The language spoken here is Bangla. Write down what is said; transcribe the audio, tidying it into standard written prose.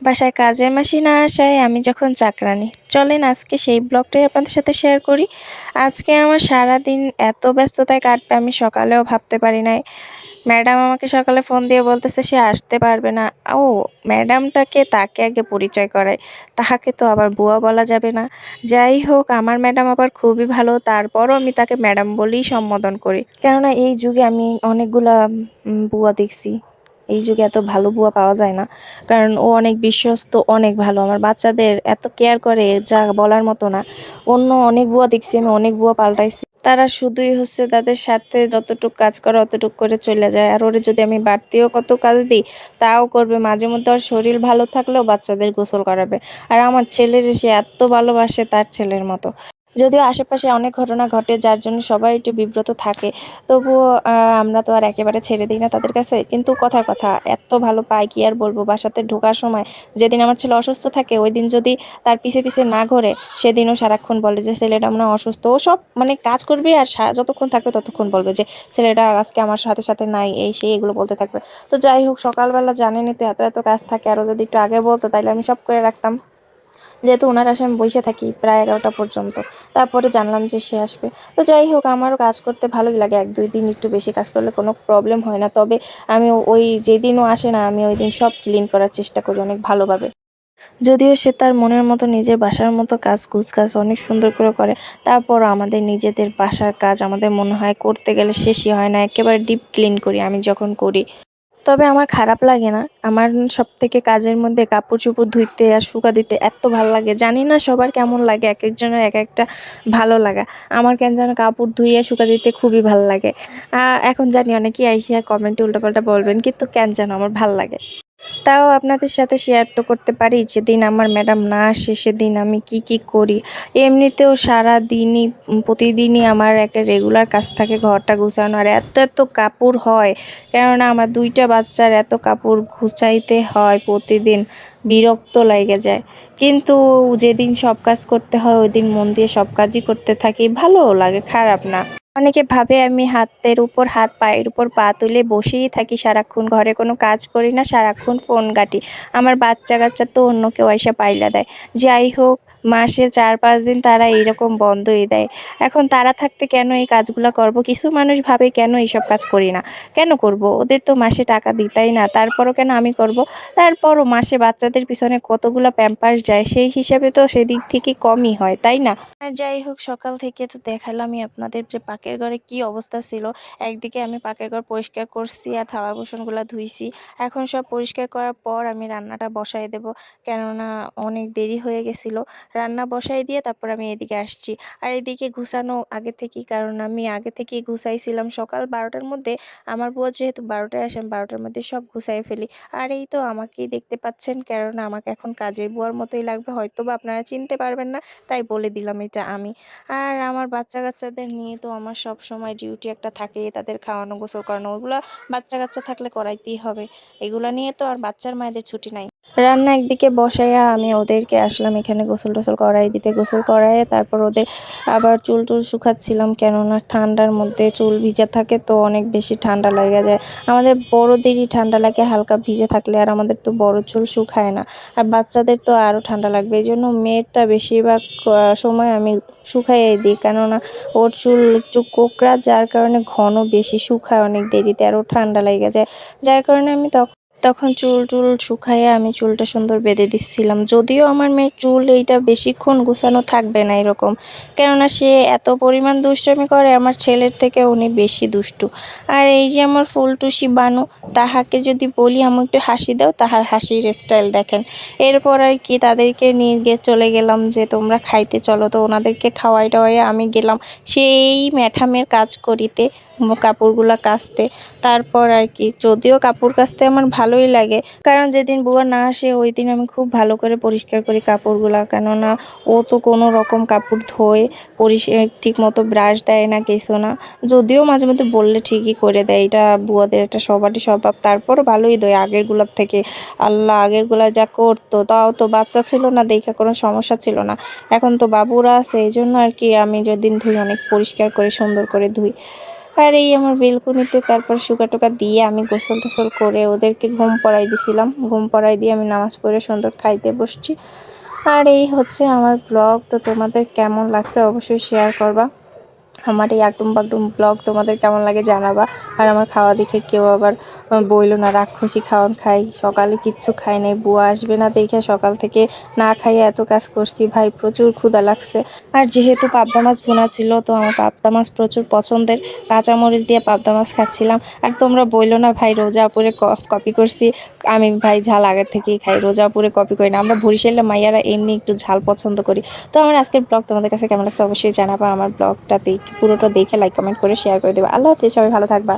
বাসায় কাজের মাসি না আসায় আমি যখন চাকরানি। চলেন আজকে সেই ব্লগটাই আপনাদের সাথে শেয়ার করি। আজকে আমার সারাদিন এত ব্যস্ততায় কাটবে আমি সকালেও ভাবতে পারি নাই। ম্যাডাম আমাকে সকালে ফোন দিয়ে বলতেছে সে আসতে পারবে না। ও ম্যাডামটাকে তাকে আগে পরিচয় করায়, তাহাকে তো আবার বুয়া বলা যাবে না। যাই হোক, আমার ম্যাডাম আবার খুবই ভালো, তারপরও আমি তাকে ম্যাডাম বলেই সম্বোধন করি। কেননা এই যুগে আমি অনেকগুলা বুয়া দেখছি, এই যুগে এত ভালো বুয়া পাওয়া যায় না। কারণ ও অনেক বিশ্বস্ত, অনেক ভালো, আমার বাচ্চাদের এত কেয়ার করে যা বলার মতো না। অন্য অনেক বুয়া দেখছি, আমি অনেক বুয়া পাল্টাইছি, তারা শুধুই তাদের সাথে যতটুকু কাজ করে অতটুকু করে চলে যায়। আর ওরে যদি আমি বাড়তিও কত কাজ দিই তাও করবে। মাঝে মধ্যে ওর শরীর ভালো থাকলেও বাচ্চাদের গোসল করাবে। আর আমার ছেলের সে এত ভালোবাসে তার ছেলের মতো। যদিও আশেপাশে অনেক ঘটনা ঘটে যার জন্য সবাই একটু বিব্রত থাকে, তবুও আমরা তো আর একেবারে ছেড়ে দিই না তাদের কাছে। কিন্তু কথার কথা, এত ভালো পাই কি আর বলবো। বাসাতে ঢোকার সময় যেদিন আমার ছেলে অসুস্থ থাকে ওই দিন যদি তার পিছে পিছে না ঘোরে, সেদিনও সারাক্ষণ বলে যে ছেলেটা মনে হয় অসুস্থ। ও সব মানে কাজ করবে আর যতক্ষণ থাকবে ততক্ষণ বলবে যে ছেলেটা আজকে আমার সাথে সাথে নাই, এই সেই এগুলো বলতে থাকবে। তো যাই হোক, সকালবেলা জানেনই তো এত এত কাজ থাকে, আরও যদি একটু আগে বলতো তাহলে আমি সব করে রাখতাম। যেহেতু ওনার আসায় আমি বসে থাকি প্রায় 11টা পর্যন্ত, তারপরে জানলাম যে সে আসবে। তো যাই হোক, আমারও কাজ করতে ভালোই লাগে। 1-2 দিন একটু বেশি কাজ করলে কোনো প্রবলেম হয় না। তবে আমি ওই যেদিনও আসে না আমি ওই দিন সব ক্লিন করার চেষ্টা করি অনেক ভালোভাবে। যদিও সে তার মনের মতো নিজের বাসার মতো কাজ কাজ অনেক সুন্দর করে করে, তারপরও আমাদের নিজেদের বাসার কাজ আমাদের মনে হয় করতে গেলে শেষই হয় না, একেবারে ডিপ ক্লিন করি আমি যখন করি। তবে আমার খারাপ লাগে না। আমার সবথেকে কাজের মধ্যে কাপড়-চোপড় ধুইতে আর শুকা দিতে এত ভাল লাগে। জানি না সবার কেমন লাগে, একেকজনের এক একটা ভালো লাগা। আমার কেন যেন কাপড় ধুইয়ে শুকা দিতে খুবই ভাল লাগে। এখন জানি অনেকেই আইসা কমেন্টে উল্টাপাল্টা বলবেন, কিন্তু কেন যেন আমার ভাল লাগে। তাও আপনাদের সাথে শেয়ার তো করতে পারি, যেদিন আমার ম্যাডাম না আসে সেদিন আমি কি কি করি। এমনিতেও সারাদিনই প্রতিদিনই আমার একটা রেগুলার কাজ থাকে ঘরটা গুছানো। আর এত এত কাপড় হয়, কেননা আমার 2টা বাচ্চার এত কাপড় গুছাইতে হয় প্রতিদিন, বিরক্ত লাগে যায়। কিন্তু যেদিন সব কাজ করতে হয় ওই দিন মন দিয়ে সব কাজই করতে থাকি, ভালোও লাগে, খারাপ না। অনেকে ভাবে আমি হাতের উপর হাত পায়ের উপর পা তুলে বসেই থাকি, সারাক্ষণ ঘরে কোনো কাজ করি না, সারাক্ষণ ফোন ঘাঁটি। আমার বাচ্চা কাচ্চা তো অন্য কেউ এসে পাইলা দেয়। যাই হোক, মাসে 4-5 দিন তারা এইরকম বন্ধই দেয়। এখন তারা থাকতে কেন এই কাজগুলো করব? কিছু মানুষ ভাবে কেন এইসব কাজ করি না। কেন করব? ওদের তো মাসে টাকা দিতাই না, তারপরও কেন আমি করব? তারপরও মাসে বাচ্চাদের পিছনে কতগুলো প্যাম্পার্স যায়, সেই হিসাবে তো সেদিক থেকে কমই হয়, তাই না? আর যাই হোক, সকাল থেকে তো দেখালামই আপনাদের যে পাকের ঘরে কি অবস্থা ছিল। একদিকে আমি পাকের ঘর পরিষ্কার করছি আর থালা বাসনগুলো ধুইছি। এখন সব পরিষ্কার করার পর আমি রান্নাটা বসাই দেব, কেননা অনেক দেরি হয়ে গেছিলো। রান্না বসাই দিয়ে তারপর আমি এদিকে আসছি। আর এদিকে গুছানো আগে থেকেই, কারণ আমি আগে থেকেই গুছাইছিলাম সকাল 12টার মধ্যে। আমার বুয়া যেহেতু 12টায় আসেন, 12টার মধ্যে সব গুছাই ফেলি। আর এই তো আমাকেই দেখতে পাচ্ছেন, কেননা আমাকে এখন কাজের বুয়ার মতোই লাগবে, হয়তো বা আপনারা চিনতে পারবেন না, তাই বলে দিলাম এটা আমি। আর আমার বাচ্চা কাচ্চাদের নিয়ে তো আমার সব সময় ডিউটি একটা থাকে, তাদের খাওয়ানো গোসল করানো, ওগুলো বাচ্চা কাচ্চা থাকলে করাইতেই হবে। এগুলা নিয়ে তো আর বাচ্চার মায়েদের ছুটি নাই। রান্না একদিকে বসাইয়া আমি ওদেরকে আসলাম এখানে গোসল টোসল করাই দিতে। গোসল করাইয়ে তারপর ওদের আবার চুল টুল শুকাচ্ছিলাম, কেননা ঠান্ডার মধ্যে চুল ভিজা থাকে তো অনেক বেশি ঠান্ডা লেগে যায়। আমাদের বড়দেরই ঠান্ডা লাগে হালকা ভিজে থাকলে, আর আমাদের তো বড় চুল শুকায় না। আর বাচ্চাদের তো আরও ঠান্ডা লাগবে, এই জন্য মেয়েরটা বেশিরভাগ সময় আমি শুকাইয়ে দিই, কেননা ওর চুল একটু কোঁকড়া, যার কারণে ঘন বেশি শুকায় অনেক দেরিতে, আরও ঠান্ডা লেগে যায়। যার কারণে আমি তখন চুল টুল শুকাইয়ে আমি চুলটা সুন্দর বেঁধে দিচ্ছিলাম। যদিও আমার মেয়ের চুল এইটা বেশিক্ষণ গোছানো থাকবে না এরকম, কেননা সে এত পরিমাণ দুষ্টামি করে, আমার ছেলের থেকে উনি বেশি দুষ্টু। আর এই যে আমার ফুলটুসি বানু, তাহাকে যদি বলি আমি একটু হাসি দাও, তাহার হাসির স্টাইল দেখেন। এরপর আর কি তাদেরকে নিয়ে চলে গেলাম যে তোমরা খাইতে চলো। তো ওনাদেরকে খাওয়াই টাওয়াই আমি গেলাম সেই ম্যাঠামের কাজ করিতে, কাপড়গুলা কাচতে। তারপর আর কি, যদিও কাপড় কাচতে আমার ভালোই লাগে, কারণ যেদিন বুয়া না আসে ওই দিন আমি খুব ভালো করে পরিষ্কার করি কাপড়গুলা, কেননা ও তো কোনো রকম কাপড় ধোয়, ঠিক মতো ব্রাশ দেয় না, কিছু না। যদিও মাঝে মধ্যে বললে ঠিকই করে দেয়, এটা বুয়াদের একটা সবারই স্বভাব। তারপরও ভালোই দেয় আগেরগুলোর থেকে। আল্লাহ, আগেরগুলা যা করতো, তাও তো বাচ্চা ছিল না দেখে কোনো সমস্যা ছিল না। এখন তো বাবুরা আছে, এই জন্য আর কি আমি যেদিন ধুই অনেক পরিষ্কার করে সুন্দর করে ধুই। আর এই আমার বেলকনিতে তারপর শুকা টুকা দিয়ে আমি গোসল টোসল করে ওদেরকে ঘুম পড়াই দিছিলাম। ঘুম পড়াই দিয়ে আমি নামাজ পড়ে সুন্দর খাইতে বসছি। আর এই হচ্ছে আমার ব্লগ। তো তোমাদের কেমন লাগছে অবশ্যই শেয়ার করবা। আমার এই আটুম বাটুম ব্লগ তোমাদের কেমন লাগে জানাবা। আর আমার খাওয়া দেখে কেউ আবার বইলো না রাক্ষসী খাওয়ান খাই, সকালে কিচ্ছু খাই নাই, বুয়া আসবে না দেখে সকাল থেকে না খাইয়ে এত কাজ করছি ভাই, প্রচুর ক্ষুধা লাগছে। আর যেহেতু পাবদা মাছ ভুনা ছিল, তো আমার পাবদা মাছ প্রচুর পছন্দের, কাঁচামরিচ দিয়ে পাবদা মাছ খাচ্ছিলাম। আর তোমরা বইলো না ভাই রোজাপুরে কপি করছি, আমি ভাই ঝাল আগের থেকেই খাই, রোজাপুরে কপি করি না, আমরা বরিশালের মাইয়ারা এমনি একটু ঝাল পছন্দ করি। তো আমার আজকের ব্লগ তোমাদের কাছে কেমন লাগছে অবশ্যই জানাবা। আমার ব্লগটা পুরোটা দেখে লাইক কমেন্ট করে শেয়ার করে দেবে। আল্লাহ হাফিজ, সবাই ভালো থাকবা।